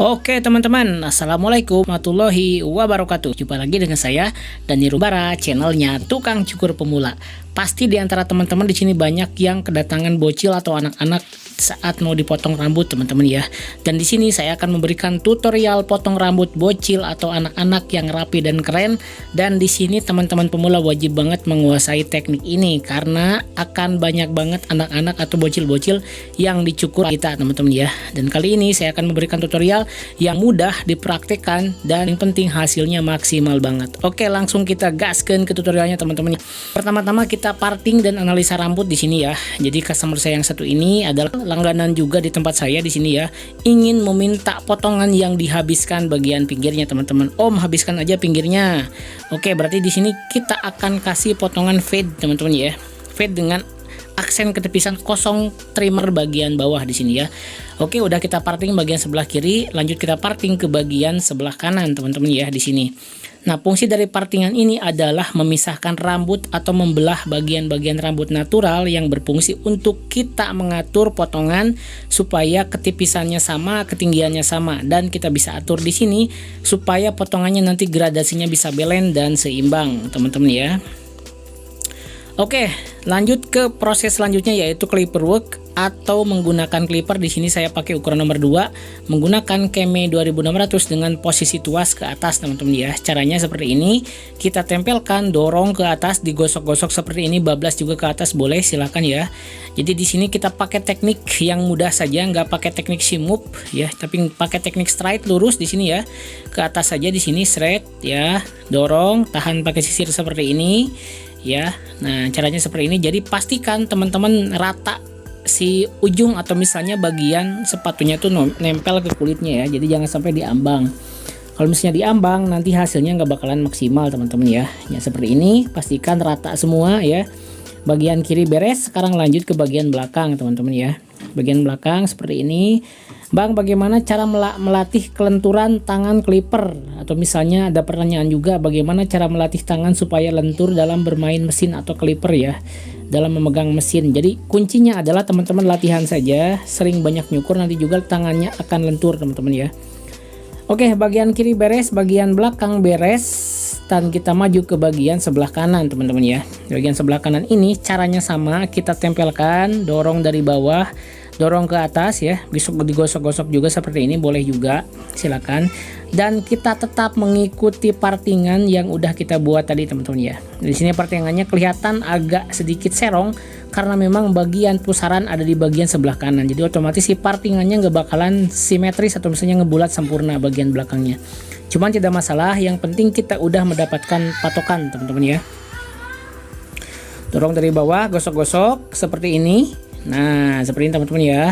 Oke teman-teman, Assalamualaikum warahmatullahi wabarakatuh. Jumpa lagi dengan saya Dani Rubara, channelnya Tukang Cukur Pemula. Pasti di antara teman-teman di sini banyak yang kedatangan bocil atau anak-anak saat mau dipotong rambut teman-teman ya. Dan di sini saya akan memberikan tutorial potong rambut bocil atau anak-anak yang rapi dan keren. Dan di sini teman-teman pemula wajib banget menguasai teknik ini karena akan banyak banget anak-anak atau bocil-bocil yang dicukur kita teman-teman ya. Dan kali ini saya akan memberikan tutorial yang mudah dipraktekkan dan yang penting hasilnya maksimal banget. Oke, langsung kita gaskan ke tutorialnya teman-teman. Pertama-tama kita parting dan analisa rambut di sini ya. Jadi customer saya yang satu ini adalah langganan juga di tempat saya di sini ya. Ingin meminta potongan yang dihabiskan bagian pinggirnya teman-teman. Om, habiskan aja pinggirnya. Oke, berarti di sini kita akan kasih potongan fade teman-teman ya. Fade dengan aksen ketepisan kosong trimmer bagian bawah di sini ya. Oke, udah kita parting bagian sebelah kiri, lanjut kita parting ke bagian sebelah kanan teman-teman ya di sini. Nah, fungsi dari partingan ini adalah memisahkan rambut atau membelah bagian-bagian rambut natural yang berfungsi untuk kita mengatur potongan supaya ketipisannya sama, ketinggiannya sama, dan kita bisa atur di sini supaya potongannya nanti gradasinya bisa balance dan seimbang teman-teman ya. Oke, lanjut ke proses selanjutnya yaitu clipper work atau menggunakan clipper. Di sini saya pakai ukuran nomor 2 menggunakan Keme 2600 dengan posisi tuas ke atas teman-teman ya. Caranya seperti ini, kita tempelkan, dorong ke atas, digosok-gosok seperti ini, bablas juga ke atas boleh, silakan ya. Jadi di sini kita pakai teknik yang mudah saja, nggak pakai teknik shimup ya, tapi pakai teknik straight lurus di sini ya. Ke atas saja di sini straight ya, dorong, tahan pakai sisir seperti ini. Ya, nah caranya seperti ini. Jadi pastikan teman-teman rata si ujung atau misalnya bagian sepatunya tuh nempel ke kulitnya ya. Jadi jangan sampai diambang. Kalau misalnya diambang nanti hasilnya nggak bakalan maksimal teman-teman ya. Ya seperti ini, pastikan rata semua ya. Bagian kiri beres, sekarang lanjut ke bagian belakang teman-teman ya. Bagian belakang seperti ini. Bang, bagaimana cara melatih kelenturan tangan clipper? Atau misalnya ada pertanyaan juga, bagaimana cara melatih tangan supaya lentur dalam bermain mesin atau clipper ya, dalam memegang mesin. Jadi kuncinya adalah teman-teman latihan saja, sering banyak nyukur, nanti juga tangannya akan lentur teman-teman ya. Oke, bagian kiri beres, bagian belakang beres, dan kita maju ke bagian sebelah kanan teman-teman ya. Bagian sebelah kanan ini caranya sama, kita tempelkan, dorong dari bawah, dorong ke atas ya, digosok-gosok juga seperti ini boleh juga, silakan. Dan kita tetap mengikuti partingan yang udah kita buat tadi teman-teman ya. Di sini partingannya kelihatan agak sedikit serong karena memang bagian pusaran ada di bagian sebelah kanan. Jadi otomatis si partingannya nggak bakalan simetris atau misalnya ngebulat sempurna bagian belakangnya. Cuman tidak masalah, yang penting kita udah mendapatkan patokan teman-teman ya. Dorong dari bawah, gosok-gosok seperti ini. Nah, seperti ini teman-teman ya.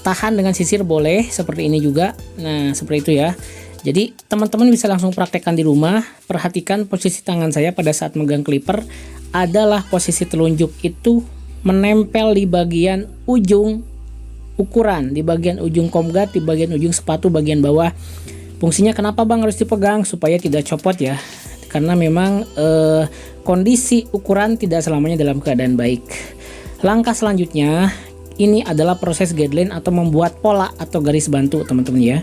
Tahan dengan sisir boleh, seperti ini juga. Nah, seperti itu ya. Jadi, teman-teman bisa langsung praktekkan di rumah. Perhatikan posisi tangan saya pada saat megang clipper adalah posisi telunjuk itu menempel di bagian ujung ukuran, di bagian ujung komgat, di bagian ujung sepatu bagian bawah. Fungsinya kenapa Bang harus dipegang? Supaya tidak copot ya. Karena memang kondisi ukuran tidak selamanya dalam keadaan baik. Langkah selanjutnya ini adalah proses guideline atau membuat pola atau garis bantu teman-teman ya.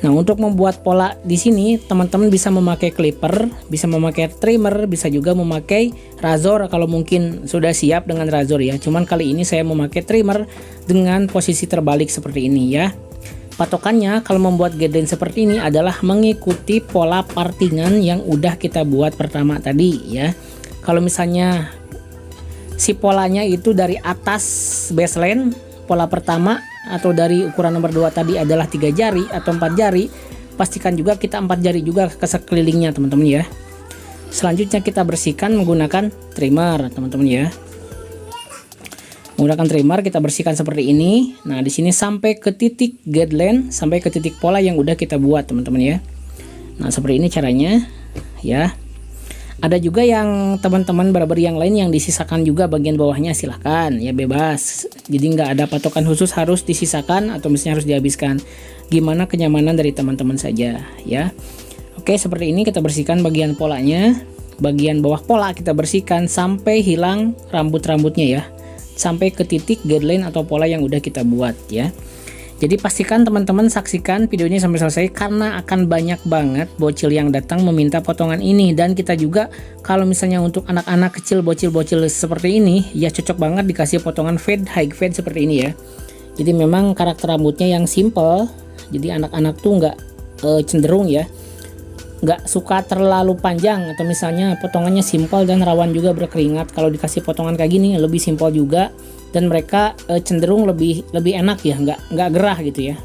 Nah, untuk membuat pola di sini teman-teman bisa memakai clipper, bisa memakai trimmer, bisa juga memakai razor kalau mungkin sudah siap dengan razor ya. Cuman kali ini saya memakai trimmer dengan posisi terbalik seperti ini ya. Patokannya kalau membuat guideline seperti ini adalah mengikuti pola partingan yang udah kita buat pertama tadi ya. Kalau misalnya si polanya itu dari atas baseline, pola pertama, atau dari ukuran nomor 2 tadi adalah 3 jari atau 4 jari, pastikan juga kita 4 jari juga ke sekelilingnya teman-teman ya. Selanjutnya kita bersihkan menggunakan trimmer teman-teman ya. Menggunakan trimmer kita bersihkan seperti ini. Nah, di sini sampai ke titik guideline, sampai ke titik pola yang udah kita buat teman-teman ya. Nah, seperti ini caranya ya. Ada juga yang teman-teman barber yang lain yang disisakan juga bagian bawahnya, silahkan ya, bebas. Jadi nggak ada patokan khusus harus disisakan atau misalnya harus dihabiskan. Gimana kenyamanan dari teman-teman saja ya. Oke, seperti ini kita bersihkan bagian polanya. Bagian bawah pola kita bersihkan sampai hilang rambut-rambutnya ya. Sampai ke titik guideline atau pola yang udah kita buat ya. Jadi pastikan teman-teman saksikan videonya sampai selesai karena akan banyak banget bocil yang datang meminta potongan ini. Dan kita juga kalau misalnya untuk anak-anak kecil, bocil-bocil seperti ini ya cocok banget dikasih potongan fade, high fade seperti ini ya. Jadi memang karakter rambutnya yang simple, jadi anak-anak tuh nggak cenderung ya, nggak suka terlalu panjang atau misalnya potongannya simple dan rawan juga berkeringat. Kalau dikasih potongan kayak gini lebih simple juga dan mereka cenderung lebih enak ya, nggak gerah gitu ya.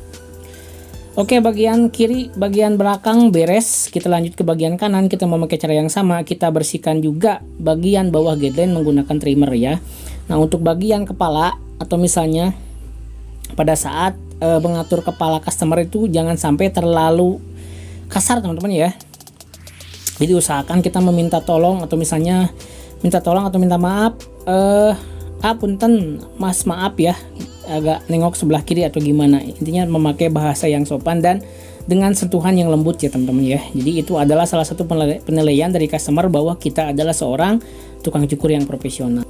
Oke, bagian kiri, bagian belakang beres. Kita lanjut ke bagian kanan. Kita memakai cara yang sama, kita bersihkan juga bagian bawah guideline menggunakan trimmer ya. Nah, untuk bagian kepala atau misalnya pada saat mengatur kepala customer itu jangan sampai terlalu kasar teman-teman ya. Jadi usahakan kita meminta tolong atau misalnya minta tolong atau minta maaf, punten mas, maaf ya, agak nengok sebelah kiri atau gimana. Intinya memakai bahasa yang sopan dan dengan sentuhan yang lembut ya teman-teman ya. Jadi itu adalah salah satu penilaian dari customer bahwa kita adalah seorang tukang cukur yang profesional.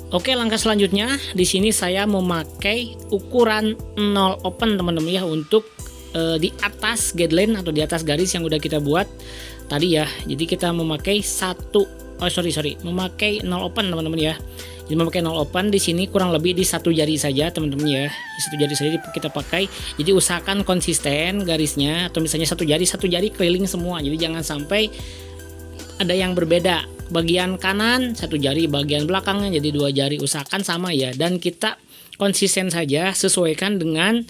Oke, langkah selanjutnya di sini saya memakai ukuran 0 open teman-teman ya, untuk di atas guideline atau di atas garis yang udah kita buat tadi ya. Jadi kita memakai memakai 0 open teman-teman ya. Jadi memakai 0 open di sini kurang lebih di 1 jari saja teman-teman ya. Di 1 jari saja kita pakai. Jadi usahakan konsisten garisnya, atau misalnya 1 jari keliling semua. Jadi jangan sampai ada yang berbeda. Bagian kanan 1 jari, bagian belakangnya jadi 2 jari. Usahakan sama ya. Dan kita konsisten saja, sesuaikan dengan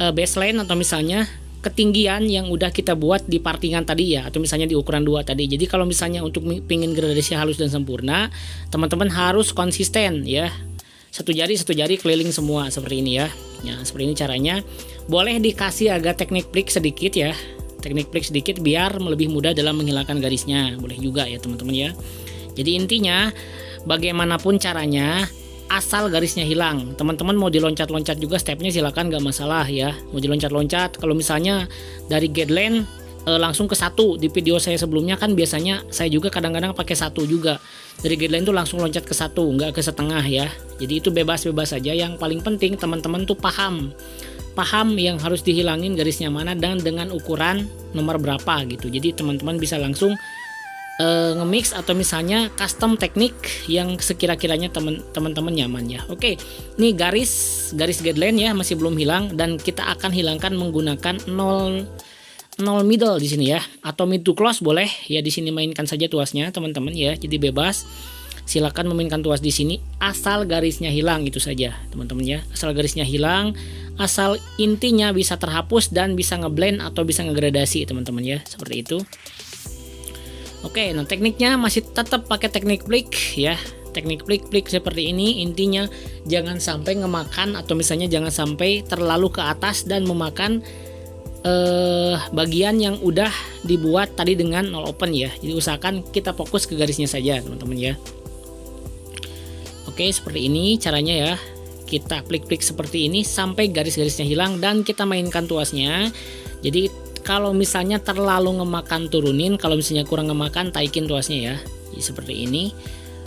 baseline atau misalnya ketinggian yang udah kita buat di partingan tadi ya, atau misalnya di ukuran 2 tadi. Jadi kalau misalnya untuk pingin gradasi halus dan sempurna, teman-teman harus konsisten ya. 1 jari keliling semua seperti ini ya. Ya, seperti ini caranya. Boleh dikasih agak teknik plik sedikit ya. Teknik plik sedikit biar lebih mudah dalam menghilangkan garisnya. Boleh juga ya teman-teman ya. Jadi intinya bagaimanapun caranya, asal garisnya hilang. Teman-teman mau diloncat-loncat juga stepnya silakan, gak masalah ya. Mau diloncat-loncat, kalau misalnya dari guideline langsung ke 1. Di video saya sebelumnya kan biasanya saya juga kadang-kadang pakai 1 juga. Dari guideline tuh langsung loncat ke 1, nggak ke setengah ya. Jadi itu bebas-bebas saja. Yang paling penting teman-teman tuh paham yang harus dihilangin garisnya mana dan dengan ukuran nomor berapa gitu. Jadi teman-teman bisa langsung nge-mix atau misalnya custom teknik yang sekira-kiranya teman-teman nyaman ya. Oke, ini garis guideline ya masih belum hilang, dan kita akan hilangkan menggunakan 0 middle di sini ya, atau mid to close boleh ya. Di sini mainkan saja tuasnya teman-teman ya. Jadi bebas, silakan memainkan tuas di sini asal garisnya hilang, itu saja teman-teman ya. Asal garisnya hilang, asal intinya bisa terhapus dan bisa ngeblend atau bisa ngegradasi teman-teman ya, seperti itu. Oke, nah tekniknya masih tetap pakai teknik plik ya. Teknik plik seperti ini. Intinya jangan sampai ngemakan atau misalnya jangan sampai terlalu ke atas dan memakan bagian yang udah dibuat tadi dengan 0 open ya. Jadi usahakan kita fokus ke garisnya saja teman-teman ya. Oke, seperti ini caranya ya. Kita plik seperti ini sampai garis-garisnya hilang dan kita mainkan tuasnya. Jadi kalau misalnya terlalu ngemakan turunin, kalau misalnya kurang ngemakan taikin tuasnya ya. Jadi seperti ini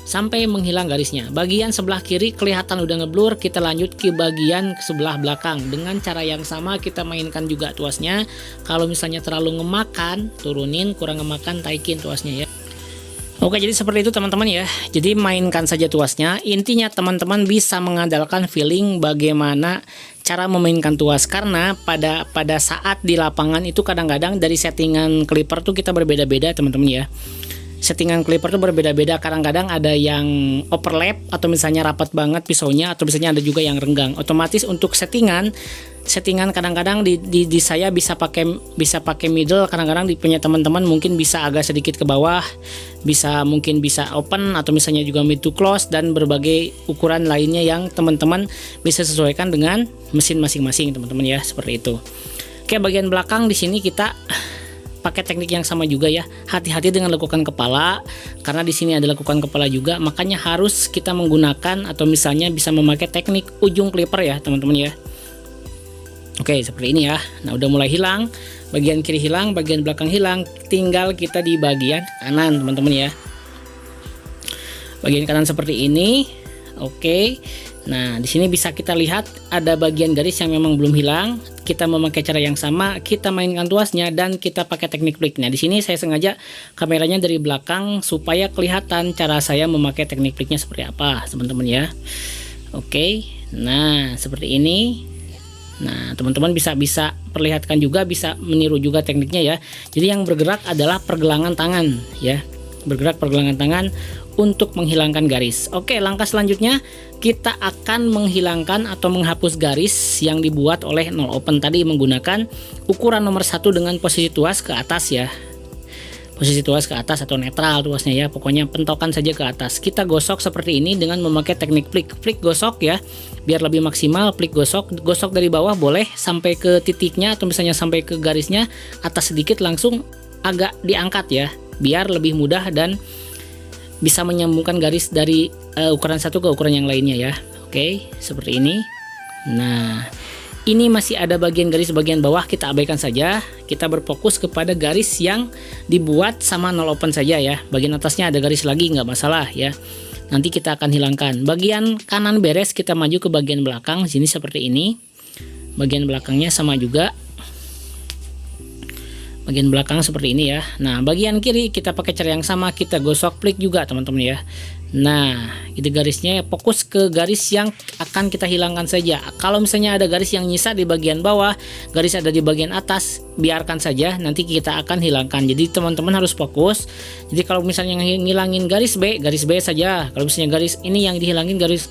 sampai menghilang garisnya. Bagian sebelah kiri kelihatan udah ngeblur, kita lanjut ke bagian sebelah belakang. Dengan cara yang sama kita mainkan juga tuasnya. Kalau misalnya terlalu ngemakan, turunin, kurang ngemakan taikin tuasnya ya. Oke, jadi seperti itu teman-teman ya. Jadi mainkan saja tuasnya. Intinya teman-teman bisa mengandalkan feeling bagaimana cara memainkan tuas, karena pada saat di lapangan itu kadang-kadang dari settingan clipper tuh kita berbeda-beda teman-teman ya. Settingan clipper tuh berbeda-beda, kadang-kadang ada yang overlap atau misalnya rapat banget pisaunya, atau misalnya ada juga yang renggang. Otomatis untuk settingan kadang-kadang di saya bisa pakai middle, kadang-kadang di punya teman-teman mungkin bisa agak sedikit ke bawah, mungkin bisa open atau misalnya juga mid to close, dan berbagai ukuran lainnya yang teman-teman bisa sesuaikan dengan mesin masing-masing teman-teman ya, seperti itu. Oke, bagian belakang di sini kita pakai teknik yang sama juga ya. Hati-hati dengan lekukan kepala, karena di sini ada lekukan kepala juga, makanya harus kita menggunakan atau misalnya bisa memakai teknik ujung clipper ya teman-teman ya. Oke, seperti ini ya. Nah, udah mulai hilang, bagian kiri hilang, bagian belakang hilang, tinggal kita di bagian kanan teman-teman ya. Bagian kanan seperti ini, Oke. Nah, di sini bisa kita lihat ada bagian garis yang memang belum hilang. Kita memakai cara yang sama, kita mainkan tuasnya dan kita pakai teknik flick. Nah, di sini saya sengaja kameranya dari belakang supaya kelihatan cara saya memakai teknik flicknya seperti apa, teman-teman ya. Oke. Nah, seperti ini. Nah, teman-teman bisa perlihatkan juga, bisa meniru juga tekniknya ya. Jadi yang bergerak adalah pergelangan tangan ya. Bergerak pergelangan tangan untuk menghilangkan garis. Oke, langkah selanjutnya kita akan menghilangkan atau menghapus garis yang dibuat oleh nol open tadi menggunakan ukuran nomor 1 dengan posisi tuas ke atas ya. Posisi tuas ke atas atau netral tuasnya ya, pokoknya pentokan saja ke atas. Kita gosok seperti ini dengan memakai teknik flick gosok ya, biar lebih maksimal. Flick gosok dari bawah boleh sampai ke titiknya atau misalnya sampai ke garisnya atas sedikit, langsung agak diangkat ya, biar lebih mudah dan bisa menyambungkan garis dari ukuran satu ke ukuran yang lainnya ya. Oke, seperti ini. Nah, ini masih ada bagian garis bagian bawah, kita abaikan saja. Kita berfokus kepada garis yang dibuat sama nol open saja ya. Bagian atasnya ada garis lagi, nggak masalah ya. Nanti kita akan hilangkan. Bagian kanan beres, kita maju ke bagian belakang. Sini seperti ini. Bagian belakangnya sama juga. Bagian belakang seperti ini ya. Nah, bagian kiri kita pakai cara yang sama, kita gosok flick juga teman-teman ya. Nah, itu garisnya, fokus ke garis yang akan kita hilangkan saja. Kalau misalnya ada garis yang nyisa di bagian bawah, garis ada di bagian atas, biarkan saja, nanti kita akan hilangkan. Jadi teman-teman harus fokus. Jadi kalau misalnya ngilangin garis B saja. Kalau misalnya garis ini yang dihilangin garis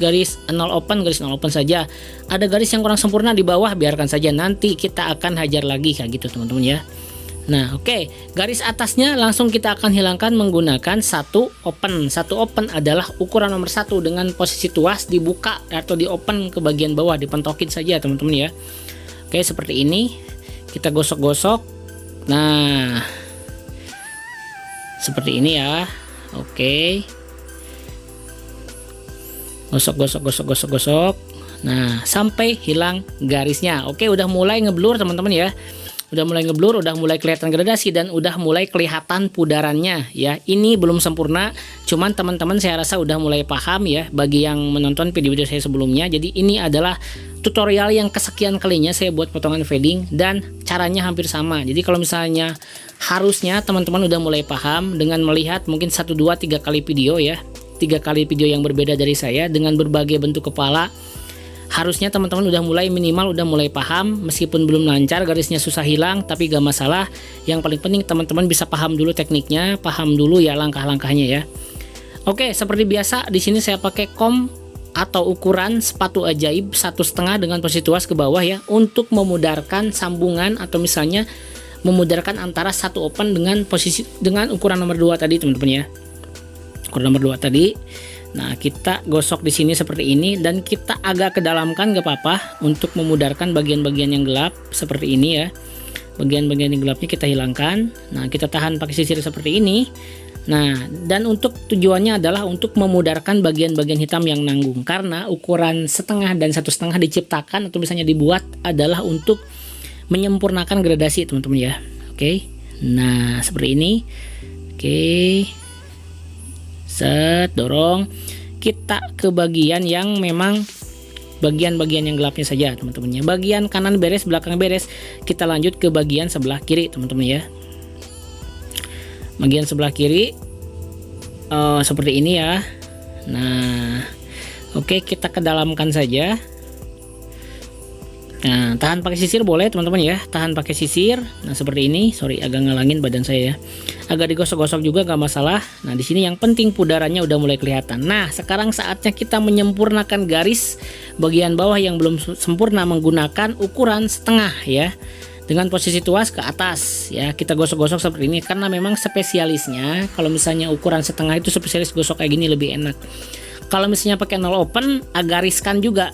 nol open saja. Ada garis yang kurang sempurna di bawah, biarkan saja, nanti kita akan hajar lagi kayak gitu teman-teman ya. Nah, oke, garis atasnya langsung kita akan hilangkan menggunakan satu open. Satu open adalah ukuran nomor 1 dengan posisi tuas dibuka atau di open ke bagian bawah, dipentokin saja teman-teman ya. Oke, seperti ini. Kita gosok-gosok. Nah, seperti ini ya. Oke. Gosok. Nah, sampai hilang garisnya. Oke, udah mulai ngeblur teman-teman ya. Udah mulai ngeblur, udah mulai kelihatan gradasi, dan udah mulai kelihatan pudarannya ya. Ini belum sempurna, cuman teman-teman saya rasa udah mulai paham ya bagi yang menonton video-video saya sebelumnya. Jadi ini adalah tutorial yang kesekian kalinya saya buat potongan fading dan caranya hampir sama. Jadi kalau misalnya harusnya teman-teman udah mulai paham dengan melihat mungkin 1, 2, 3 kali video ya. 3 kali video yang berbeda dari saya dengan berbagai bentuk kepala. Harusnya teman-teman udah mulai minimal udah mulai paham, meskipun belum lancar, garisnya susah hilang, tapi gak masalah. Yang paling penting teman-teman bisa paham dulu tekniknya, paham dulu ya langkah-langkahnya ya. Oke, seperti biasa di sini saya pakai kom atau ukuran sepatu ajaib 1,5 dengan posisi tuas ke bawah ya, untuk memudahkan sambungan atau misalnya memudahkan antara satu open dengan ukuran nomor 2 tadi teman-teman ya. Ukuran nomor 2 tadi. Nah, kita gosok di sini seperti ini dan kita agak kedalamkan gak apa-apa untuk memudahkan bagian-bagian yang gelap seperti ini ya. Bagian-bagian yang gelapnya kita hilangkan. Nah, kita tahan pakai sisir seperti ini. Nah, dan untuk tujuannya adalah untuk memudahkan bagian-bagian hitam yang nanggung, karena ukuran 1,5 dan 1,5 diciptakan atau misalnya dibuat adalah untuk menyempurnakan gradasi teman-teman ya. Oke. Nah, seperti ini. Oke. Set, dorong kita ke bagian yang memang bagian-bagian yang gelapnya saja teman-teman ya. Bagian kanan beres, belakang beres, kita lanjut ke bagian sebelah kiri teman-teman ya. Bagian sebelah kiri seperti ini ya. Nah, oke, kita kedalamkan saja. Nah, tahan pakai sisir boleh teman-teman ya, tahan pakai sisir. Nah, seperti ini. Sorry, agak ngalangin badan saya ya. Agak digosok-gosok juga gak masalah. Nah, di sini yang penting pudarannya udah mulai kelihatan. Nah, sekarang saatnya kita menyempurnakan garis bagian bawah yang belum sempurna menggunakan ukuran 1/2 ya. Dengan posisi tuas ke atas ya, kita gosok-gosok seperti ini karena memang spesialisnya kalau misalnya ukuran 1/2 itu spesialis gosok kayak gini lebih enak. Kalau misalnya pakai nol open agak riskan juga.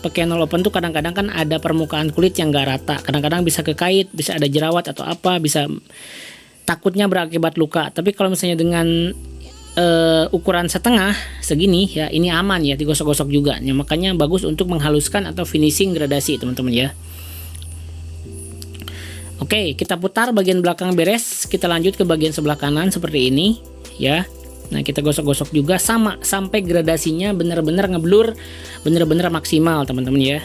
Pakai nol open tuh kadang-kadang kan ada permukaan kulit yang gak rata, kadang-kadang bisa kekait, bisa ada jerawat atau apa, bisa takutnya berakibat luka. Tapi kalau misalnya dengan ukuran 1/2 segini ya, ini aman ya, digosok-gosok juga ya, makanya bagus untuk menghaluskan atau finishing gradasi teman-teman ya. Oke, kita putar bagian belakang beres, kita lanjut ke bagian sebelah kanan seperti ini ya. Nah, kita gosok-gosok juga sama sampai gradasinya benar-benar ngeblur, benar-benar maksimal teman-teman ya.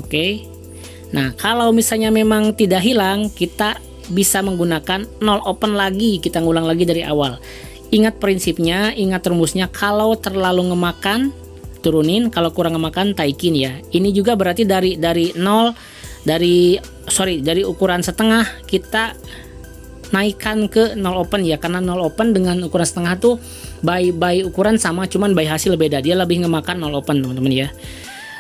Oke. Nah, kalau misalnya memang tidak hilang, kita bisa menggunakan nol open lagi, kita ngulang lagi dari awal. Ingat prinsipnya, ingat rumusnya, kalau terlalu ngemakan turunin, kalau kurang ngemakan taikin ya. Ini juga berarti dari ukuran setengah kita naikkan ke nol open ya, karena nol open dengan ukuran setengah tuh by ukuran sama, cuman by hasil beda, dia lebih ngemakan nol open teman-teman ya.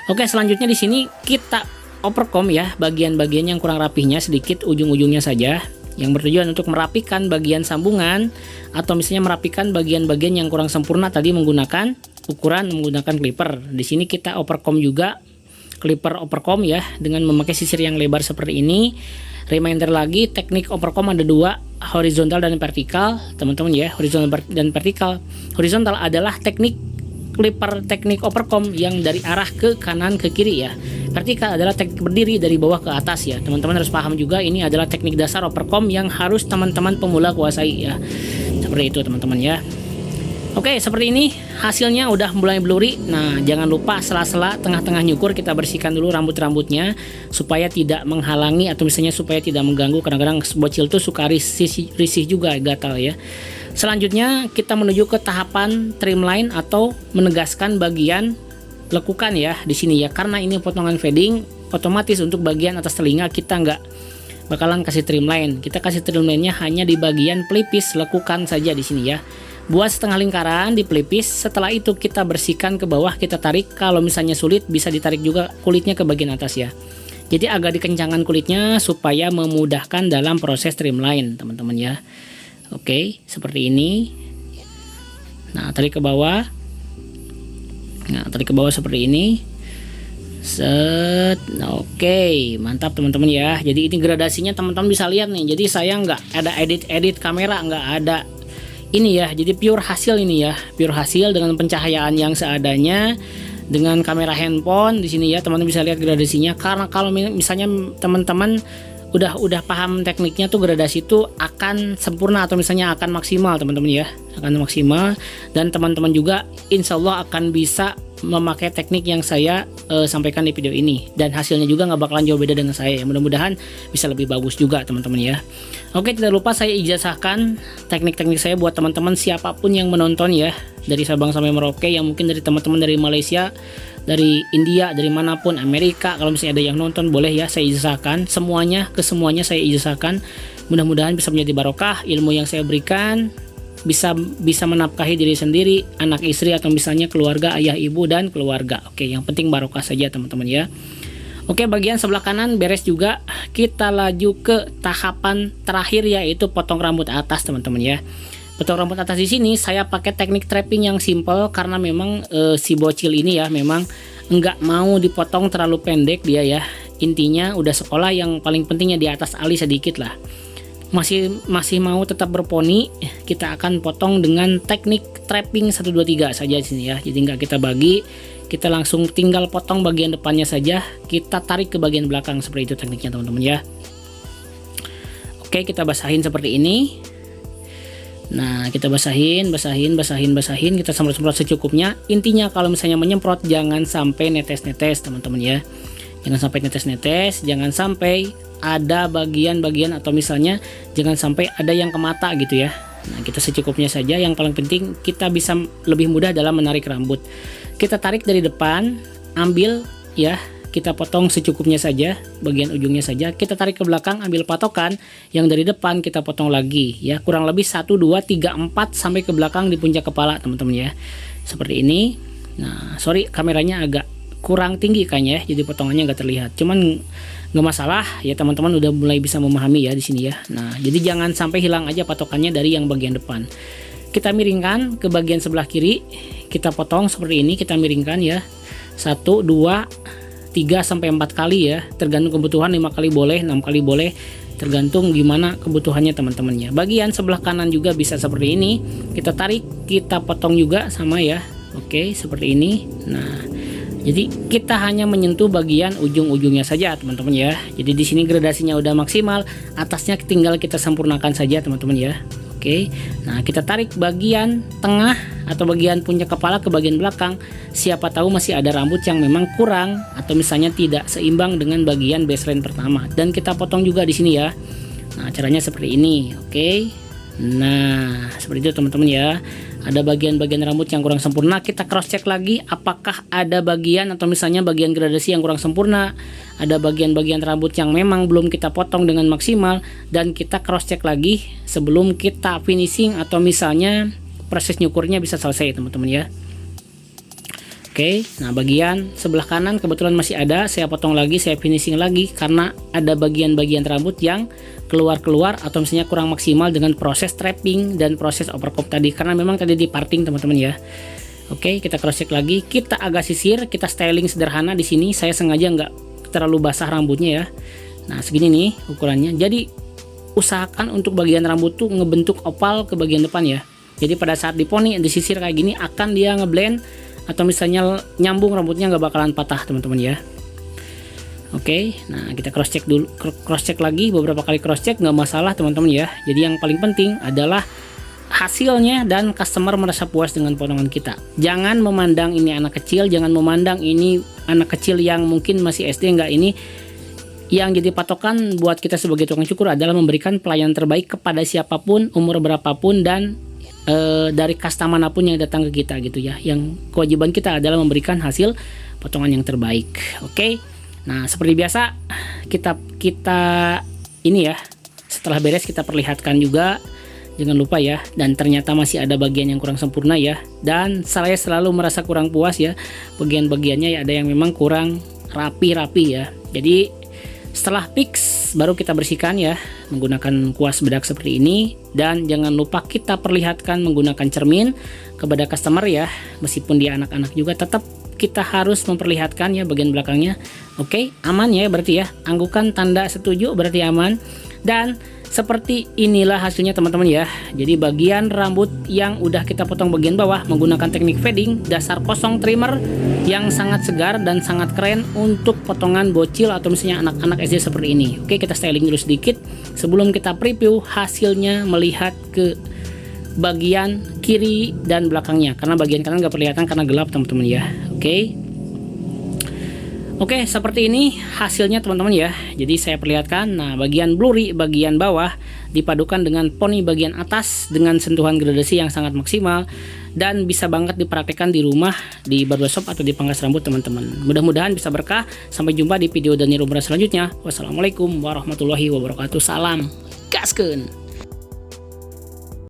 Oke, selanjutnya di sini kita overcomb ya, bagian-bagian yang kurang rapihnya sedikit, ujung-ujungnya saja, yang bertujuan untuk merapikan bagian sambungan atau misalnya merapikan bagian-bagian yang kurang sempurna tadi menggunakan menggunakan clipper. Di sini kita overcomb juga, clipper overcomb ya, dengan memakai sisir yang lebar seperti ini. Reminder lagi, teknik overcomb ada dua, horizontal dan vertikal teman-teman ya. Horizontal dan vertikal. Horizontal adalah teknik clipper, teknik overcomb yang dari arah ke kanan ke kiri ya. Vertikal adalah teknik berdiri dari bawah ke atas ya. Teman-teman harus paham juga, ini adalah teknik dasar overcomb yang harus teman-teman pemula kuasai ya. Seperti itu teman-teman ya. Oke, seperti ini hasilnya udah mulai blurry. Nah, jangan lupa sela-sela tengah-tengah nyukur kita bersihkan dulu rambut-rambutnya supaya tidak menghalangi atau misalnya supaya tidak mengganggu. Kadang-kadang bocil tuh suka risih juga, gatal ya. Selanjutnya kita menuju ke tahapan trimline atau menegaskan bagian lekukan ya di sini ya. Karena ini potongan fading, otomatis untuk bagian atas telinga kita nggak bakalan kasih trimline. Kita kasih trimline-nya hanya di bagian pelipis lekukan saja di sini ya. Buat setengah lingkaran di pelipis, setelah itu kita bersihkan ke bawah, kita tarik. Kalau misalnya sulit bisa ditarik juga kulitnya ke bagian atas ya. Jadi agak dikencangkan kulitnya supaya memudahkan dalam proses trimline teman-teman ya. Oke, seperti ini. Nah, tarik ke bawah. Nah, tarik ke bawah seperti ini. Set. Oke, mantap teman-teman ya. Jadi ini gradasinya teman-teman bisa lihat nih. Jadi saya nggak ada edit kamera, nggak ada ini ya. Jadi pure hasil ini ya, pure hasil dengan pencahayaan yang seadanya, dengan kamera handphone di sini ya. Teman-teman bisa lihat gradasinya. Karena kalau misalnya teman-teman udah paham tekniknya tuh, gradasi itu akan sempurna atau misalnya akan maksimal teman-teman ya, akan maksimal. Dan teman-teman juga insya Allah akan bisa memakai teknik yang saya sampaikan di video ini, dan hasilnya juga nggak bakalan jauh beda dengan saya ya. Mudah-mudahan bisa lebih bagus juga teman-teman ya. Oke, tidak lupa saya ijazahkan teknik-teknik saya buat teman-teman siapapun yang menonton ya, dari Sabang sampai Merauke, yang mungkin dari teman-teman dari Malaysia, dari India, dari manapun, Amerika, kalau misalnya ada yang nonton boleh ya, saya ijazahkan semuanya, ke semuanya saya ijazahkan. Mudah-mudahan bisa menjadi barokah ilmu yang saya berikan, bisa menafkahi diri sendiri, anak istri, atau misalnya keluarga, ayah ibu dan keluarga. Oke, yang penting barokah saja teman-teman ya. Oke, bagian sebelah kanan beres juga. Kita laju ke tahapan terakhir, yaitu potong rambut atas teman-teman ya. Potong rambut atas di sini saya pakai teknik trapping yang simple, karena memang si bocil ini ya memang nggak mau dipotong terlalu pendek dia ya. Intinya udah sekolah, yang paling pentingnya di atas alis sedikit lah. Masih mau tetap berponi, kita akan potong dengan teknik trapping 1 2 3 saja di sini ya. Jadi nggak kita bagi, kita langsung tinggal potong bagian depannya saja, kita tarik ke bagian belakang, seperti itu tekniknya teman-teman ya. Oke, kita basahin seperti ini. Nah, kita basahin, kita semprot secukupnya. Intinya kalau misalnya menyemprot jangan sampai netes-netes teman-teman ya. Jangan sampai netes-netes, jangan sampai ada bagian-bagian atau misalnya jangan sampai ada yang ke mata gitu ya. Nah, kita secukupnya saja. Yang paling penting kita bisa lebih mudah dalam menarik rambut. Kita tarik dari depan, ambil ya, kita potong secukupnya saja, bagian ujungnya saja. Kita tarik ke belakang, ambil patokan yang dari depan, kita potong lagi ya, kurang lebih 1 2 3 4 sampai ke belakang di puncak kepala teman-teman ya. Seperti ini. Nah, sorry kameranya agak kurang tinggi kayaknya ya, jadi potongannya nggak terlihat. Cuman nggak masalah ya, teman-teman udah mulai bisa memahami ya di sini ya. Nah, jadi jangan sampai hilang aja patokannya dari yang bagian depan. Kita miringkan ke bagian sebelah kiri, kita potong seperti ini, kita miringkan ya, 1 2 3 sampai 4 kali ya, tergantung kebutuhan, 5 kali boleh, 6 kali boleh, tergantung gimana kebutuhannya teman-temannya. Bagian sebelah kanan juga bisa seperti ini, kita tarik, kita potong juga sama ya. Oke, seperti ini. Nah, jadi kita hanya menyentuh bagian ujung-ujungnya saja teman-teman ya. Jadi di sini gradasinya udah maksimal, atasnya tinggal kita sempurnakan saja teman-teman ya. Oke, nah kita tarik bagian tengah atau bagian puncak kepala ke bagian belakang. Siapa tahu masih ada rambut yang memang kurang atau misalnya tidak seimbang dengan bagian baseline pertama. Dan kita potong juga di sini ya. Nah, caranya seperti ini. Oke. Nah, seperti itu teman-teman ya. Ada bagian-bagian rambut yang kurang sempurna, kita cross check lagi apakah ada bagian atau misalnya bagian gradasi yang kurang sempurna, ada bagian-bagian rambut yang memang belum kita potong dengan maksimal, dan kita cross check lagi sebelum kita finishing atau misalnya proses nyukurnya bisa selesai teman-teman ya. Oke, nah bagian sebelah kanan kebetulan masih ada, saya potong lagi, saya finishing lagi karena ada bagian-bagian rambut yang keluar-keluar atau misalnya kurang maksimal dengan proses trapping dan proses overcomb tadi, karena memang tadi di parting teman-teman ya. Oke, kita cross check lagi, kita agak sisir, kita styling sederhana di sini. Saya sengaja nggak terlalu basah rambutnya ya. Nah segini nih ukurannya. Jadi usahakan untuk bagian rambut tuh ngebentuk oval ke bagian depan ya. Jadi pada saat diponi disisir kayak gini akan dia ngeblend atau misalnya nyambung, rambutnya nggak bakalan patah teman-teman ya. Oke, nah kita cross check dulu, cross check lagi beberapa kali cross check nggak masalah teman-teman ya. Jadi yang paling penting adalah hasilnya dan customer merasa puas dengan potongan kita. Jangan memandang ini anak kecil, jangan memandang ini anak kecil yang mungkin masih SD, enggak. Ini yang jadi patokan buat kita sebagai tukang cukur adalah memberikan pelayanan terbaik kepada siapapun, umur berapapun, dan dari customer manapun yang datang ke kita gitu ya. Yang kewajiban kita adalah memberikan hasil potongan yang terbaik. Oke. Nah, seperti biasa kita ini ya, setelah beres kita perlihatkan juga, jangan lupa ya. Dan ternyata masih ada bagian yang kurang sempurna ya. Dan saya selalu merasa kurang puas ya, bagian-bagiannya ya ada yang memang kurang rapi-rapi ya. Jadi setelah fix baru kita bersihkan ya menggunakan kuas bedak seperti ini. Dan jangan lupa kita perlihatkan menggunakan cermin kepada customer ya, meskipun dia anak-anak juga tetap kita harus memperlihatkan ya bagian belakangnya. Oke, aman ya berarti ya, anggukan tanda setuju berarti aman. Dan seperti inilah hasilnya teman-teman ya. Jadi bagian rambut yang udah kita potong bagian bawah menggunakan teknik fading dasar kosong trimmer yang sangat segar dan sangat keren untuk potongan bocil atau misalnya anak-anak SD seperti ini. Oke, kita styling dulu sedikit sebelum kita preview hasilnya, melihat ke bagian kiri dan belakangnya, karena bagian kanan nggak kelihatan karena gelap teman-teman ya. Oke, seperti ini hasilnya teman-teman ya. Jadi saya perlihatkan, nah bagian blurry bagian bawah dipadukan dengan poni bagian atas dengan sentuhan gradasi yang sangat maksimal dan bisa banget dipraktekkan di rumah, di barbershop atau di pangkas rambut teman-teman. Mudah-mudahan bisa berkah. Sampai jumpa di video dan rumah selanjutnya. Wassalamualaikum warahmatullahi wabarakatuh. Salam gaskeun.